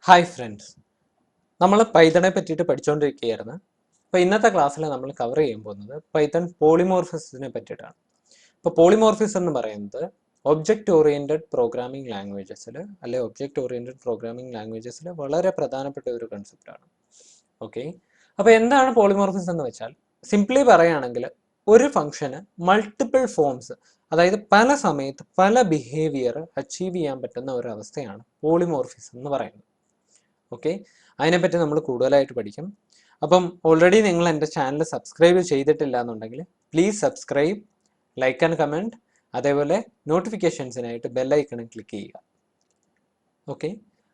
Hi friends, നമ്മൾ പൈത്തണെ പറ്റിയിട്ട് പഠിച്ചുകൊണ്ടിരിക്കുകയായിരുന്നു. അപ്പോൾ ഇന്നത്തെ ക്ലാസ്സിൽ നമ്മൾ കവർ ചെയ്യാൻ പോകുന്നത് പൈത്തൺ പോളിമോർഫിസത്തിനെ പറ്റിയിട്ടാണ്. ഇപ്പോൾ പോളിമോർഫിസം എന്ന് പറയുന്നത് ഒബ്ജക്റ്റ് ഓറിയൻറ്റഡ് പ്രോഗ്രാമിംഗ് ലാംഗ്വേജസിൽ അല്ലെ ഒബ്ജക്റ്റ് ഓറിയൻറ്റഡ് പ്രോഗ്രാമിംഗ് ലാംഗ്വേജസിൽ വളരെ പ്രധാനപ്പെട്ട ഒരു കൺസെപ്റ്റാണ്. ഓക്കെ, അപ്പോൾ എന്താണ് പോളിമോർഫിസം എന്ന് വെച്ചാൽ സിംപ്ലി പറയുകയാണെങ്കിൽ ഒരു ഫംഗ്ഷന് മൾട്ടിപ്പിൾ ഫോംസ്, അതായത് പല സമയത്ത് പല ബിഹേവിയർ അച്ചീവ് ചെയ്യാൻ പറ്റുന്ന ഒരു അവസ്ഥയാണ് പോളിമോർഫിസം എന്ന് പറയുന്നത്. ഓക്കെ, അതിനെപ്പറ്റി നമ്മൾ കൂടുതലായിട്ട് പഠിക്കും. അപ്പം ഓൾറെഡി നിങ്ങൾ എൻ്റെ ചാനൽ സബ്സ്ക്രൈബ് ചെയ്തിട്ടില്ല എന്നുണ്ടെങ്കിൽ please subscribe, like and comment, അതേപോലെ നോട്ടിഫിക്കേഷൻസിനായിട്ട് ബെല്ലൈക്കൺ ക്ലിക്ക് ചെയ്യുക. ഓക്കെ,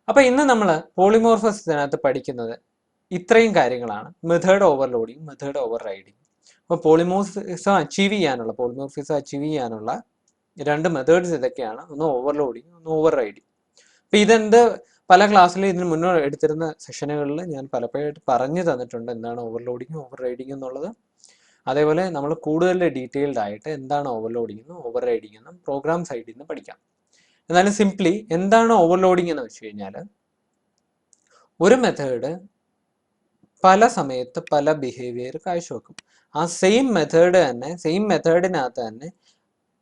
അപ്പോൾ ഇന്ന് നമ്മൾ പോളിമോർഫസിനകത്ത് പഠിക്കുന്നത് ഇത്രയും കാര്യങ്ങളാണ്: method overloading, method over riding. അപ്പോൾ പോളിമോർഫിസം അച്ചീവ് ചെയ്യാനുള്ള രണ്ട് മെത്തേഡ്സ് ഇതൊക്കെയാണ്. ഒന്ന് ഓവർലോഡിങ്, ഒന്ന് ഓവർ റൈഡിങ്. അപ്പോൾ ഇതെന്ത് പല ക്ലാസ്സിലും ഇതിന് മുന്നേ എടുത്തിരുന്ന സെഷനുകളിൽ ഞാൻ പലപ്പോഴായിട്ട് പറഞ്ഞു തന്നിട്ടുണ്ട് എന്താണ് ഓവർലോഡിങ്, ഓവർ റൈഡിങ് എന്നുള്ളത്. അതേപോലെ നമ്മൾ കൂടുതൽ ഡീറ്റെയിൽഡ് ആയിട്ട് എന്താണ് ഓവർലോഡിങ് എന്നും ഓവർ റൈഡിങ് എന്നും പ്രോഗ്രാം സൈഡിൽ നിന്ന് പഠിക്കാം. എന്നാലും സിംപ്ലി എന്താണ് ഓവർലോഡിങ് എന്ന് വെച്ച് കഴിഞ്ഞാൽ, ഒരു മെത്തേഡ് പല സമയത്ത് പല ബിഹേവിയർ കാഴ്ചവെക്കും. ആ സെയിം മെത്തേഡിനകത്ത് തന്നെ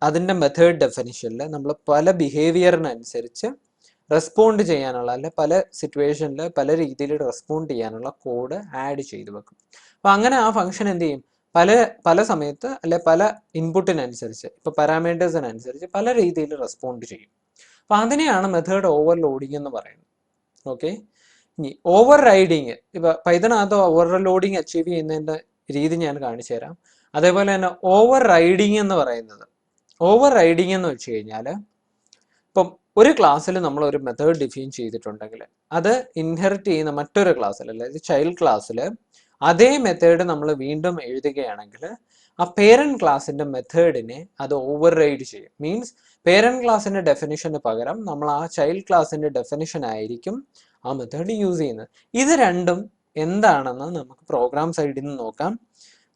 അതിൻ്റെ മെത്തേഡ് ഡെഫിനിഷനിൽ നമ്മൾ പല ബിഹേവിയറിനനുസരിച്ച് റെസ്പോണ്ട് ചെയ്യാനുള്ള, അല്ലെ പല സിറ്റുവേഷനിൽ പല രീതിയിൽ റെസ്പോണ്ട് ചെയ്യാനുള്ള കോഡ് ആഡ് ചെയ്ത് വെക്കും. അപ്പം അങ്ങനെ ആ ഫംഗ്ഷൻ എന്ത് ചെയ്യും, പല സമയത്ത് അല്ലെ പല ഇൻപുട്ടിനനുസരിച്ച്, ഇപ്പോൾ പാരാമീറ്റേഴ്സിനനുസരിച്ച് പല രീതിയിൽ റെസ്പോണ്ട് ചെയ്യും. അപ്പം അതിനെയാണ് മെത്തേഡ് ഓവർലോഡിങ് എന്ന് പറയുന്നത്. ഓക്കെ, ഇനി ഓവർ റൈഡിങ്, ഇപ്പോൾ പൈത്തണകത്ത് ഓവർലോഡിങ് അച്ചീവ് ചെയ്യുന്നതിൻ്റെ രീതി ഞാൻ കാണിച്ചു തരാം. അതേപോലെ തന്നെ ഓവർ റൈഡിങ് എന്ന് വെച്ച് കഴിഞ്ഞാൽ, ഇപ്പം ഒരു ക്ലാസ്സിൽ നമ്മൾ ഒരു മെത്തേഡ് ഡിഫൈൻ ചെയ്തിട്ടുണ്ടെങ്കിൽ അത് ഇൻഹെറിറ്റ് ചെയ്യുന്ന മറ്റൊരു ക്ലാസ്സിൽ, അതായത് ചൈൽഡ് ക്ലാസ്സിൽ അതേ മെത്തേഡ് നമ്മൾ വീണ്ടും എഴുതുകയാണെങ്കിൽ ആ പേരന്റ് ക്ലാസ്സിന്റെ മെത്തേഡിനെ അത് ഓവർ റൈഡ് ചെയ്യും. മീൻസ് പേരന്റ് ക്ലാസ്സിന്റെ ഡെഫിനിഷന് പകരം നമ്മൾ ആ ചൈൽഡ് ക്ലാസ്സിന്റെ ഡെഫിനിഷൻ ആയിരിക്കും ആ മെത്തേഡ് യൂസ് ചെയ്യുന്നത്. ഇത് രണ്ടും എന്താണെന്ന് നമുക്ക് പ്രോഗ്രാം സൈഡിൽ നിന്ന് നോക്കാം.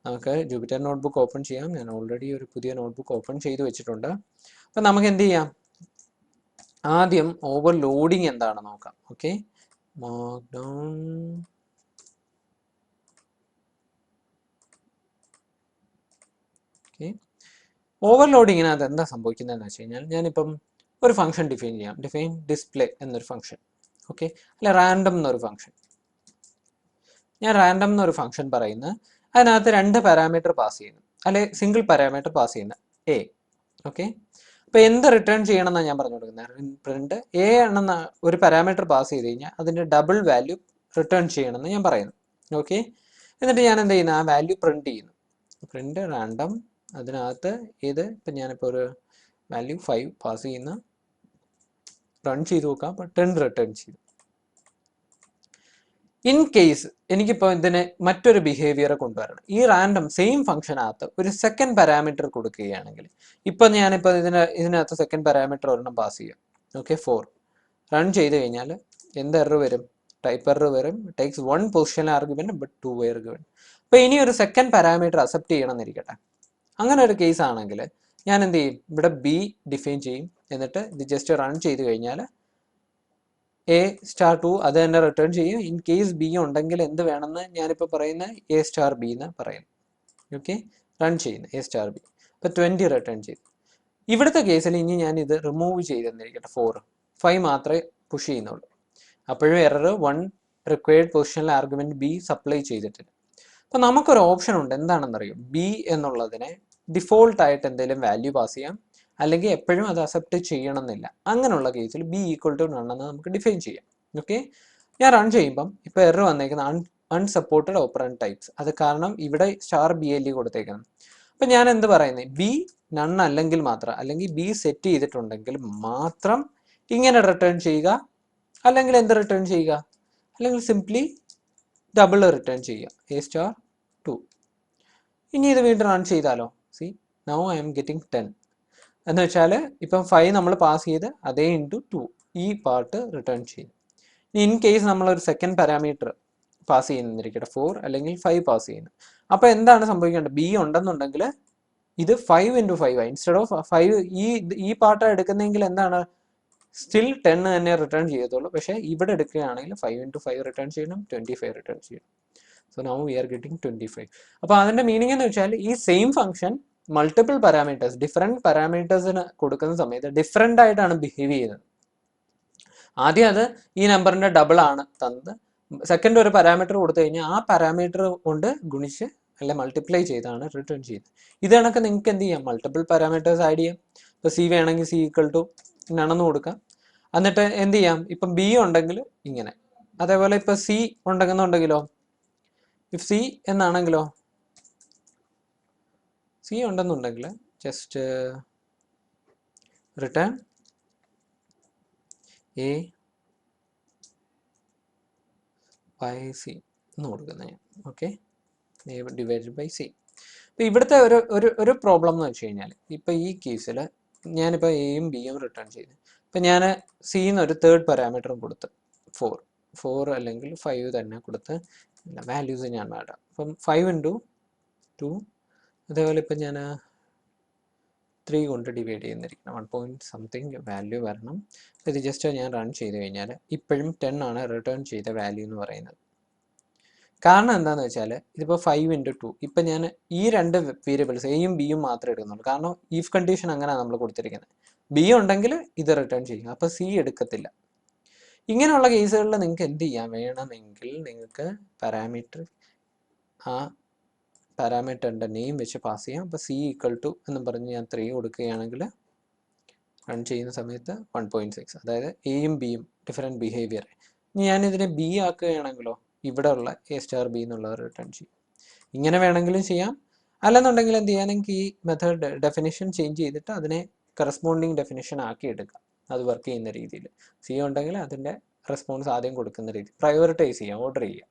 നമുക്ക് ജൂപ്പിറ്റർ നോട്ട്ബുക്ക് ഓപ്പൺ ചെയ്യാം. ഞാൻ ഓൾറെഡി ഒരു പുതിയ നോട്ട്ബുക്ക് ഓപ്പൺ ചെയ്ത് വെച്ചിട്ടുണ്ട്. അപ്പം നമുക്ക് എന്ത് ചെയ്യാം, ആദ്യം ഓവർലോഡിങ് എന്താണെന്ന് നോക്കാം. Okay, mark down. ഓക്കെ, ഓവർലോഡിങ്ങിനകത്ത് എന്താ സംഭവിക്കുന്നതെന്ന് വെച്ച് കഴിഞ്ഞാൽ, ഞാനിപ്പം ഒരു ഫംഗ്ഷൻ ഡിഫൈൻ ഡിസ്പ്ലേ എന്നൊരു ഫംഗ്ഷൻ. ഓക്കെ, അല്ല റാൻഡം എന്നൊരു ഫംഗ്ഷൻ. ഞാൻ റാൻഡം എന്നൊരു ഫംഗ്ഷൻ പറയുന്നത്, അതിനകത്ത് രണ്ട് പാരാമീറ്റർ പാസ് ചെയ്യുന്നു, അല്ലെ സിംഗിൾ പാരാമീറ്റർ പാസ് ചെയ്യുന്ന എ. ഓക്കെ, അപ്പോൾ എന്ത് റിട്ടേൺ ചെയ്യണം എന്നാണ് ഞാൻ പറഞ്ഞു കൊടുക്കുന്നത്. പ്രിന്റ് എ ആണെന്ന ഒരു പാരാമീറ്റർ പാസ് ചെയ്ത് കഴിഞ്ഞാൽ അതിൻ്റെ ഡബിൾ വാല്യൂ റിട്ടേൺ ചെയ്യണമെന്ന് ഞാൻ പറയുന്നു. ഓക്കെ, എന്നിട്ട് ഞാൻ എന്ത് ചെയ്യുന്നു, ആ വാല്യൂ പ്രിന്റ് ചെയ്യുന്നു. പ്രിന്റ് റാൻഡം, അതിനകത്ത് ഇത് ഇപ്പം ഞാനിപ്പോൾ ഒരു വാല്യൂ 5 പാസ് ചെയ്യുന്ന, റൺ ചെയ്ത് നോക്കാം. അപ്പോൾ 10 റിട്ടേൺ ചെയ്തു. ഇൻ കേസ് എനിക്കിപ്പോൾ ഇതിനെ മറ്റൊരു ബിഹേവിയർ കൊണ്ടുവരണം, ഈ റാൻഡം സെയിം ഫംഗ്ഷനകത്ത് ഒരു സെക്കൻഡ് പാരാമീറ്റർ കൊടുക്കുകയാണെങ്കിൽ, ഇപ്പം ഞാനിപ്പോൾ ഇതിനകത്ത് സെക്കൻഡ് പാരാമീറ്റർ ഒരെണ്ണം പാസ് ചെയ്യാം. ഓക്കെ, 4 റൺ ചെയ്ത് കഴിഞ്ഞാൽ എന്ത് എറർ വരും, ടൈപ്പ് എറർ വരും. Takes 1 position argument but 2 way argument. അപ്പോൾ ഇനി ഒരു സെക്കൻഡ് പാരാമീറ്റർ അക്സെപ്റ്റ് ചെയ്യണമെന്നിരിക്കട്ടെ. അങ്ങനെ ഒരു കേസ് ആണെങ്കിൽ ഞാൻ എന്ത് ചെയ്യും, ഇവിടെ ബി ഡിഫൈൻ ചെയ്യും. എന്നിട്ട് ഇത് ജസ്റ്റ് റൺ ചെയ്ത് കഴിഞ്ഞാൽ A*2 അത് തന്നെ റിട്ടേൺ ചെയ്യും. ഇൻ കേസ് ബി ഉണ്ടെങ്കിൽ എന്ത് വേണമെന്ന് ഞാനിപ്പോൾ പറയുന്നത് A*B എന്ന് പറയുന്നു. ഓക്കെ, റൺ ചെയ്യുന്നു A*B. അപ്പോൾ 20 റിട്ടേൺ ചെയ്തു. ഇവിടുത്തെ കേസിൽ ഇനി ഞാൻ ഇത് റിമൂവ് ചെയ്തെന്നിരിക്കട്ടെ, 5 മാത്രമേ പുഷ് ചെയ്യുന്നുള്ളൂ. അപ്പോഴും എറർ 1 റിക്വയർഡ് പൊസിഷനിൽ ആർഗ്യുമെന്റ് ബി സപ്ലൈ ചെയ്തിട്ടില്ല. അപ്പോൾ നമുക്കൊരു ഓപ്ഷൻ ഉണ്ട്, എന്താണെന്നറിയും, ബി എന്നുള്ളതിനെ ഡിഫോൾട്ടായിട്ട് എന്തെങ്കിലും വാല്യൂ പാസ് ചെയ്യാം, അല്ലെങ്കിൽ എപ്പോഴും അത് അക്സെപ്റ്റ് ചെയ്യണമെന്നില്ല. അങ്ങനെയുള്ള കേസിൽ ബി ഈക്വൽ ടു നൺ എന്ന് നമുക്ക് ഡിഫൈൻ ചെയ്യാം. ഓക്കെ, ഞാൻ റൺ ചെയ്യുമ്പം ഇപ്പോൾ എറർ വന്നേക്കുന്ന അൺസപ്പോർട്ടഡ് ഓപ്പറന്റ് ടൈപ്സ്. അത് കാരണം ഇവിടെ *BLE കൊടുത്തേക്കണം. അപ്പം ഞാൻ എന്ത് പറയുന്നത്, ബി നൺ അല്ലെങ്കിൽ മാത്രം, അല്ലെങ്കിൽ ബി സെറ്റ് ചെയ്തിട്ടുണ്ടെങ്കിൽ മാത്രം ഇങ്ങനെ റിട്ടേൺ ചെയ്യുക, അല്ലെങ്കിൽ എന്ത് റിട്ടേൺ ചെയ്യുക, അല്ലെങ്കിൽ സിംപ്ലി ഡബിൾ റിട്ടേൺ ചെയ്യുക A*2. ഇനി ഇത് വീണ്ടും റൺ ചെയ്താലോ, C now I am getting 10 എന്ന് വെച്ചാൽ ഇപ്പം 5 നമ്മൾ പാസ് ചെയ്ത് അതേ ഇൻറ്റു 2 ഈ പാർട്ട് റിട്ടേൺ ചെയ്യും. ഇൻ കേസ് നമ്മളൊരു സെക്കൻഡ് പാരാമീറ്റർ പാസ് ചെയ്യുന്നിരിക്കട്ടെ, 4 അല്ലെങ്കിൽ 5 പാസ് ചെയ്യുന്നു. അപ്പോൾ എന്താണ് സംഭവിക്കേണ്ടത്, ബി ഉണ്ടെന്നുണ്ടെങ്കിൽ ഇത് 5 × 5 ഇൻസ്റ്റെഡ് ഓഫ് 5 ഈ പാർട്ട് എടുക്കുന്നതെങ്കിൽ എന്താണ് സ്റ്റിൽ 10 തന്നെ റിട്ടേൺ ചെയ്യത്തുള്ളൂ. പക്ഷേ ഇവിടെ എടുക്കുകയാണെങ്കിൽ 5 into 5 റിട്ടേൺ ചെയ്യണം, 25 റിട്ടേൺ ചെയ്യണം. So now we are getting 25. അപ്പോൾ അതിൻ്റെ മീനിങ് എന്ന് വെച്ചാൽ ഈ same function multiple parameters, different പാരാമീറ്റേഴ്സിന് കൊടുക്കുന്ന സമയത്ത് ഡിഫറെൻ്റ് ആയിട്ടാണ് ബിഹേവ് ചെയ്യുന്നത്. ആദ്യം അത് ഈ നമ്പറിൻ്റെ ഡബിൾ ആണ് തന്നത്. സെക്കൻഡ് ഒരു പാരാമീറ്റർ കൊടുത്തു കഴിഞ്ഞാൽ ആ പാരാമീറ്റർ കൊണ്ട് ഗുണിച്ച് അല്ലെ മൾട്ടിപ്ലൈ ചെയ്താണ് റിട്ടേൺ ചെയ്യുന്നത്. ഇത് കണക്ക് നിങ്ങൾക്ക് എന്ത് ചെയ്യാം, മൾട്ടിപ്പിൾ പാരാമീറ്റേഴ്സ് ആഡ് ചെയ്യാം. ഇപ്പോൾ സി വേണമെങ്കിൽ സി ഈക്വൽ ടു നണെന്ന് കൊടുക്കാം. എന്നിട്ട് എന്ത് ചെയ്യാം, ഇപ്പം ബി ഉണ്ടെങ്കിൽ ഇങ്ങനെ, അതേപോലെ ഇപ്പം സി ഉണ്ടെന്നുണ്ടെങ്കിലോ, ഇഫ് സി എന്നാണെങ്കിലോ, സി ഉണ്ടെന്നുണ്ടെങ്കിൽ just return A by C എന്ന് കൊടുക്കുന്നത് ഞാൻ. Okay, A divided by C. അപ്പോൾ ഇവിടുത്തെ ഒരു പ്രോബ്ലം എന്ന് വെച്ച് കഴിഞ്ഞാൽ, ഇപ്പോൾ ഈ കേസിൽ ഞാനിപ്പോൾ എയും ബിയും റിട്ടേൺ ചെയ്തു. ഇപ്പം ഞാൻ സിന്ന് ഒരു തേർഡ് പാരാമീറ്ററും കൊടുത്ത് 4 അല്ലെങ്കിൽ 5 തന്നെ കൊടുത്ത് വാല്യൂസ് ഞാൻ മാറ്റാം. അപ്പം 5 into 2, അതേപോലെ ഇപ്പം ഞാൻ 3 കൊണ്ട് ഡിവൈഡ് ചെയ്യുന്നിരിക്കണം. 1.something വാല്യൂ വരണം. ഇത് ജസ്റ്റ് ഞാൻ റൺ ചെയ്ത് കഴിഞ്ഞാൽ ഇപ്പോഴും 10 ആണ് റിട്ടേൺ ചെയ്ത വാല്യൂ എന്ന് പറയുന്നത്. കാരണം എന്താണെന്ന് വെച്ചാൽ ഇതിപ്പോൾ 5 into 2, ഇപ്പം ഞാൻ ഈ രണ്ട് വേരിയബിൾസ് എയും ബിയും മാത്രമേ എടുക്കുന്നുള്ളൂ. കാരണം ഇഫ് കണ്ടീഷൻ അങ്ങനെയാണ് നമ്മൾ കൊടുത്തിരിക്കുന്നത്. ബി ഉണ്ടെങ്കിൽ ഇത് റിട്ടേൺ ചെയ്യും, അപ്പോൾ സി എടുക്കത്തില്ല. ഇങ്ങനെയുള്ള കേസുകളിൽ നിങ്ങൾക്ക് എന്ത് ചെയ്യാം, വേണമെങ്കിൽ നിങ്ങൾക്ക് പാരാമീറ്റർ ആ പാരാമീറ്ററിൻ്റെ നെയിം വെച്ച് പാസ് ചെയ്യാം. അപ്പോൾ സി ഈക്വൽ ടു എന്ന് പറഞ്ഞ് ഞാൻ 3 കൊടുക്കുകയാണെങ്കിൽ റൺ ചെയ്യുന്ന സമയത്ത് 1.6, അതായത് എയും ബിയും ഡിഫറെൻറ്റ് ബിഹേവിയർ. ഞാനിതിനെ ബി ആക്കുകയാണെങ്കിലോ ഇവിടെ ഉള്ള എ സ്റ്റാർ ബി എന്നുള്ളത് റിട്ടേൺ ചെയ്യും. ഇങ്ങനെ വേണമെങ്കിലും ചെയ്യാം. അല്ലെന്നുണ്ടെങ്കിൽ എന്ത് ചെയ്യാം, നിങ്ങൾക്ക് ഈ മെത്തേഡ് ഡെഫിനിഷൻ ചേഞ്ച് ചെയ്തിട്ട് അതിനെ കറസ്പോണ്ടിങ് ഡെഫിനിഷൻ ആക്കി എടുക്കാം. അത് വർക്ക് ചെയ്യുന്ന രീതിയിൽ സി ഉണ്ടെങ്കിൽ അതിൻ്റെ റെസ്പോൺസ് ആദ്യം കൊടുക്കുന്ന രീതി പ്രയോറിറ്റൈസ് ചെയ്യാം, ഓർഡർ ചെയ്യാം.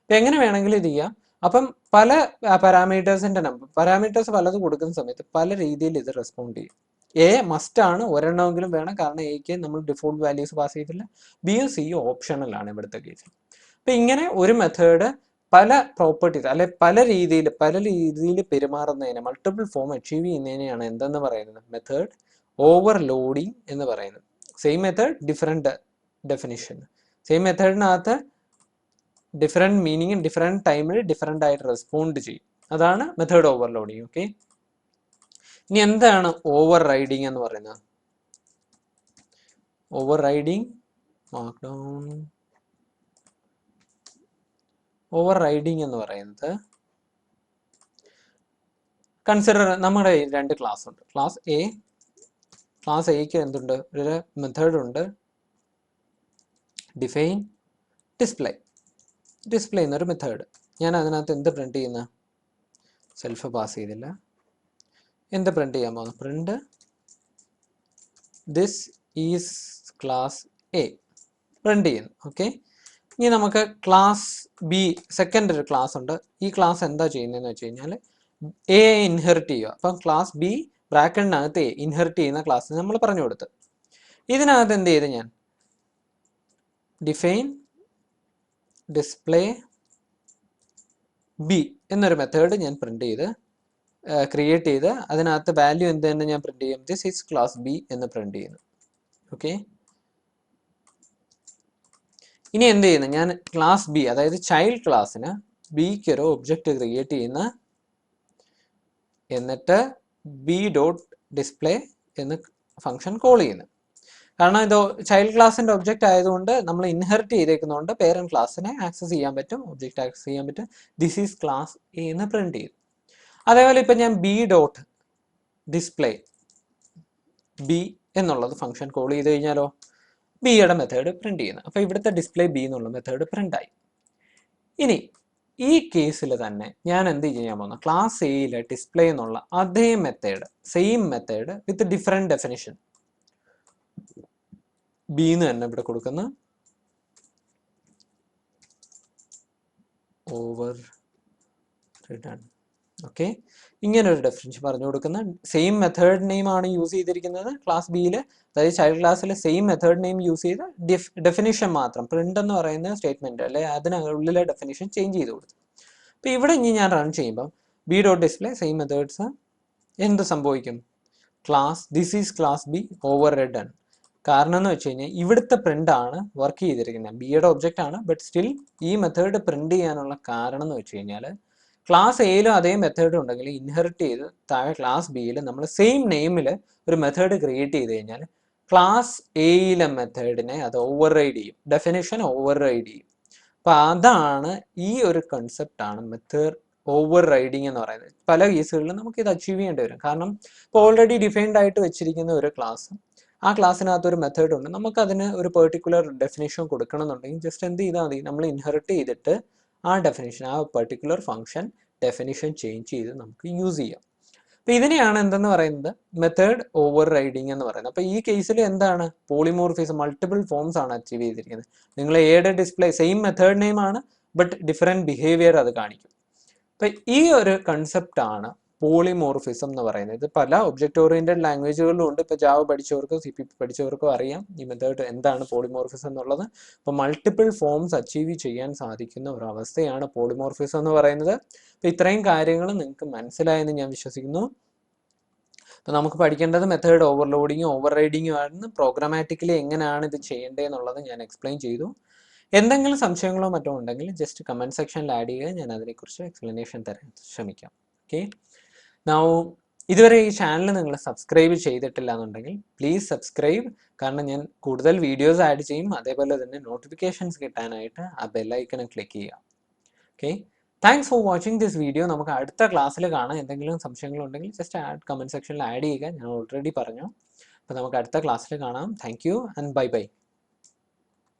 അപ്പം എങ്ങനെ വേണമെങ്കിലും ഇത് ചെയ്യാം. അപ്പം പല പാരാമീറ്റേഴ്സിൻ്റെ പാരാമീറ്റേഴ്സ് പലത് കൊടുക്കുന്ന സമയത്ത് പല രീതിയിൽ ഇത് റെസ്പോണ്ട് ചെയ്യും. എ മസ്റ്റാണ്, ഒരെണ്ണമെങ്കിലും വേണം, കാരണം എക്ക് നമ്മൾ ഡിഫോൾട്ട് വാല്യൂസ് പാസ് ചെയ്തില്ല. ബിയും സിയും ഓപ്ഷണലാണ് ഇവിടുത്തെ കേസിൽ. അപ്പം ഇങ്ങനെ ഒരു മെത്തേഡ് പല പ്രോപ്പർട്ടീസ് അല്ലെ പല രീതിയിൽ പെരുമാറുന്നതിനെ, മൾട്ടിപ്പിൾ ഫോം അച്ചീവ് ചെയ്യുന്നതിനെയാണ് എന്തെന്ന് പറയുന്നത്, മെത്തേഡ് ഓവർലോഡിങ് എന്ന് പറയുന്നത്. Same method different definition, same മെത്തേഡിനകത്ത് ഡിഫറെൻറ്റ് മീനിങ് ഡിഫറെൻറ്റ് ടൈമിൽ ഡിഫറെൻ്റ് ആയിട്ട് റെസ്പോണ്ട് ചെയ്യും. അതാണ് മെത്തേഡ് ഓവർലോഡിങ്. ഓക്കെ, ഇനി എന്താണ് ഓവർ റൈഡിങ് എന്ന് പറയുന്നത്? Over riding mark down. Over riding എന്ന് പറയുന്നത്, കൺസിഡർ നമ്മുടെ രണ്ട് ക്ലാസ് ഉണ്ട്. ക്ലാസ് എക്ക് എന്തുണ്ട്, ഒരു മെത്തേഡ് ഉണ്ട്, ഡിഫൈൻ ഡിസ്പ്ലേ എന്നൊരു മെത്തേഡ്. ഞാൻ അതിനകത്ത് എന്ത് പ്രിന്റ് ചെയ്യുന്ന, സെൽഫ് പാസ് ചെയ്തില്ല, എന്ത് പ്രിന്റ് ചെയ്യാൻ പോകുന്നു, print this is class A print ചെയ്യുന്നു. ഓക്കെ, ഇനി നമുക്ക് ക്ലാസ് ബി സെക്കൻഡ് ഒരു ക്ലാസ് ഉണ്ട്. ഈ ക്ലാസ് എന്താ ചെയ്യുന്നതെന്ന് വെച്ച് കഴിഞ്ഞാൽ എ ഇൻഹെറിറ്റ് ചെയ്യുക. അപ്പം ക്ലാസ് ബി ബ്രാക്കറ്റിനകത്ത് എ ഇൻഹെറിറ്റ് ചെയ്യുന്ന ക്ലാസ് നമ്മൾ പറഞ്ഞു കൊടുത്ത്, ഇതിനകത്ത് എന്ത് ചെയ്ത് ഞാൻ ഡിഫൈൻ ഡിസ്പ്ലേ ബി എന്നൊരു മെത്തേഡ് ഞാൻ പ്രിന്റ് ചെയ്ത് ക്രിയേറ്റ് ചെയ്ത് അതിനകത്ത് വാല്യൂ എന്ത് തന്നെ ഞാൻ പ്രിന്റ് ചെയ്യും, ദിസ് ഈസ് ക്ലാസ് ബി എന്ന് പ്രിന്റ് ചെയ്യുന്നു. ഓക്കെ, ഇനി എന്ത് ചെയ്യുന്നു, ഞാൻ ക്ലാസ് ബി അതായത് ചൈൽഡ് ക്ലാസ്സിന് ബിക്ക് ഒരു ഒബ്ജക്റ്റ് ക്രിയേറ്റ് ചെയ്യുന്ന, എന്നിട്ട് ബി ഡോട്ട് ഡിസ്പ്ലേ എന്ന് ഫംഗ്ഷൻ കോൾ ചെയ്യുന്നു. കാരണം ഇത് ചൈൽഡ് ക്ലാസ്സിൻ്റെ ഒബ്ജക്റ്റ് ആയതുകൊണ്ട് നമ്മൾ ഇൻഹെറിറ്റ് ചെയ്തേക്കുന്നതുകൊണ്ട് പേരൻറ്റ് ക്ലാസ്സിനെ ആക്സസ് ചെയ്യാൻ പറ്റും, ഒബ്ജക്റ്റ് ആക്സസ് ചെയ്യാൻ പറ്റും. ദിസ് ഈസ് ക്ലാസ് എ എന്ന് പ്രിന്റ് ചെയ്തു. അതേപോലെ ഇപ്പം ഞാൻ ബി ഡോട്ട് ഡിസ്പ്ലേ ബി എന്നുള്ളത് ഫംഗ്ഷൻ കോൾ ചെയ്ത് കഴിഞ്ഞാലോ ബിയുടെ മെത്തേഡ് പ്രിന്റ് ചെയ്യുന്നത്. അപ്പോൾ ഇവിടുത്തെ ഡിസ്പ്ലേ ബി എന്നുള്ള മെത്തേഡ് പ്രിന്റ് ആയി. ഇനി ഈ കേസിൽ തന്നെ ഞാൻ എന്ത് ചെയ്യാൻ പോകുന്നു, ക്ലാസ് എയിലെ ഡിസ്പ്ലേ എന്നുള്ള അതേ method, same method with different definition B എന്ന് തന്നെ ഇവിടെ കൊടുക്കുന്ന ഓവർ റിട്ടേൺ. ഓക്കെ, ഇങ്ങനെ ഒരു ഡെഫിനിഷൻ പറഞ്ഞു കൊടുക്കുന്ന സെയിം മെത്തേഡ് നെയിം ആണ് യൂസ് ചെയ്തിരിക്കുന്നത് ക്ലാസ് ബിയിൽ, അതായത് ചൈൽഡ് ക്ലാസ്സിലെ സെയിം മെത്തേഡ് നെയിം യൂസ് ചെയ്ത് ഡെഫിനിഷൻ മാത്രം പ്രിന്റ് എന്ന് പറയുന്ന സ്റ്റേറ്റ്മെന്റ് അല്ലെ അതിനുള്ളിലെ ഡെഫിനിഷൻ ചേഞ്ച് ചെയ്ത് കൊടുത്തു. അപ്പോൾ ഇവിടെ ഇനി ഞാൻ റൺ ചെയ്യുമ്പോൾ B dot display same methods എന്ത് സംഭവിക്കും, class this is class be over return. കാരണം എന്ന് വെച്ച് കഴിഞ്ഞാൽ ഇവിടുത്തെ പ്രിന്റ് ആണ് വർക്ക് ചെയ്തിരിക്കുന്നത്, ബിയുടെ ഒബ്ജക്റ്റ് ആണ്, ബട്ട് സ്റ്റിൽ ഈ മെത്തേഡ് പ്രിന്റ് ചെയ്യാനുള്ള കാരണം എന്ന് വെച്ച് കഴിഞ്ഞാൽ ക്ലാസ് എയിലും അതേ മെത്തേഡ് ഉണ്ടെങ്കിൽ ഇൻഹെറിറ്റ് ചെയ്ത് താഴെ ക്ലാസ് ബിയിൽ നമ്മൾ സെയിം നെയിമിൽ ഒരു മെത്തേഡ് ക്രിയേറ്റ് ചെയ്ത് കഴിഞ്ഞാൽ ക്ലാസ് എയിലെ മെത്തേഡിനെ അത് ഓവർ റൈഡ് ചെയ്യും, ഡെഫിനിഷൻ ഓവർ റൈഡ് ചെയ്യും. അപ്പം അതാണ് ഈ ഒരു കൺസെപ്റ്റ് ആണ് മെത്തേഡ് ഓവർ റൈഡിങ് എന്ന് പറയുന്നത്. പല കേസുകളിലും നമുക്ക് ഇത് അച്ചീവ് ചെയ്യേണ്ടി വരും. കാരണം ഇപ്പോൾ ഓൾറെഡി ഡിഫൈൻഡ് ആയിട്ട് വെച്ചിരിക്കുന്ന ഒരു ക്ലാസ്, ആ ക്ലാസ്സിനകത്ത് ഒരു മെത്തേഡ് ഉണ്ട്, നമുക്ക് അതിന് ഒരു പെർട്ടിക്കുലർ ഡെഫിനേഷൻ കൊടുക്കണം എന്നുണ്ടെങ്കിൽ ജസ്റ്റ് എന്ത് ചെയ്താൽ മതി, നമ്മൾ ഇൻഹെറിറ്റ് ചെയ്തിട്ട് ആ ഡെഫിനേഷൻ, ആ പെർട്ടിക്കുലർ ഫംഗ്ഷൻ ഡെഫിനേഷൻ ചേഞ്ച് ചെയ്ത് നമുക്ക് യൂസ് ചെയ്യാം. അപ്പോൾ ഇതിനെയാണ് എന്തെന്ന് പറയുന്നത്, മെത്തേഡ് ഓവർ റൈഡിങ് എന്ന് പറയുന്നത്. അപ്പോൾ ഈ കേസിൽ എന്താണ്, പോളിമോർഫിസം, മൾട്ടിപ്പിൾ ഫോംസ് ആണ് അച്ചീവ് ചെയ്തിരിക്കുന്നത്. നിങ്ങൾ എയുടെ ഡിസ്പ്ലേ സെയിം മെത്തേഡ് നെയിം ആണ്, ബട്ട് ഡിഫറെൻറ്റ് ബിഹേവിയർ അത് കാണിക്കും. അപ്പം ഈ ഒരു കൺസെപ്റ്റ് ആണ് പോളിമോർഫിസം എന്ന് പറയുന്നത്. ഇത് പല ഒബ്ജക്റ്റ് ഓറിയന്റഡ് ലാംഗ്വേജുകളിലും ഉണ്ട്. ഇപ്പോൾ ജാവ പഠിച്ചവർക്കോ CPP പഠിച്ചവർക്കോ അറിയാം ഈ മെത്തേഡ് എന്താണ് പോളിമോർഫിസം എന്നുള്ളത്. അപ്പോൾ മൾട്ടിപ്പിൾ ഫോംസ് അച്ചീവ് ചെയ്യാൻ സാധിക്കുന്ന ഒരു അവസ്ഥയാണ് പോളിമോർഫിസം എന്ന് പറയുന്നത്. അപ്പോൾ ഇത്രയും കാര്യങ്ങൾ നിങ്ങൾക്ക് മനസ്സിലായെന്ന് ഞാൻ വിശ്വസിക്കുന്നു. അപ്പോൾ നമുക്ക് പഠിക്കേണ്ടത് മെത്തേഡ് ഓവർലോഡിങ്ങും ഓവർ റൈഡിങ്ങും ആണ്. പ്രോഗ്രാമാറ്റിക്കലി എങ്ങനെയാണ് ഇത് ചെയ്യേണ്ടതെന്നുള്ളത് ഞാൻ എക്സ്പ്ലെയിൻ ചെയ്തു. എന്തെങ്കിലും സംശയങ്ങളോ മറ്റോ ഉണ്ടെങ്കിൽ ജസ്റ്റ് കമൻറ്റ് സെക്ഷനിൽ ആഡ് ചെയ്യുക, ഞാൻ അതിനെക്കുറിച്ച് എക്സ്പ്ലനേഷൻ തരാൻ ശ്രമിക്കാം. ഓക്കെ, നൗ ഇതുവരെ ഈ ചാനൽ നിങ്ങൾ സബ്സ്ക്രൈബ് ചെയ്തിട്ടില്ല എന്നുണ്ടെങ്കിൽ പ്ലീസ് സബ്സ്ക്രൈബ്. കാരണം ഞാൻ കൂടുതൽ വീഡിയോസ് ആഡ് ചെയ്യും, അതേപോലെ തന്നെ നോട്ടിഫിക്കേഷൻസ് കിട്ടാനായിട്ട് ആ ബെല്ലൈക്കൺ ക്ലിക്ക് ചെയ്യുക. Okay, thanks for watching this video. നമുക്ക് അടുത്ത ക്ലാസ്സിൽ കാണാം. എന്തെങ്കിലും സംശയങ്ങളുണ്ടെങ്കിൽ ജസ്റ്റ് കമൻറ്റ് സെക്ഷനിൽ ആഡ് ചെയ്യുക, ഞാൻ ഓൾറെഡി പറഞ്ഞു. അപ്പോൾ നമുക്ക് അടുത്ത ക്ലാസ്സിൽ കാണാം. Thank you and bye bye.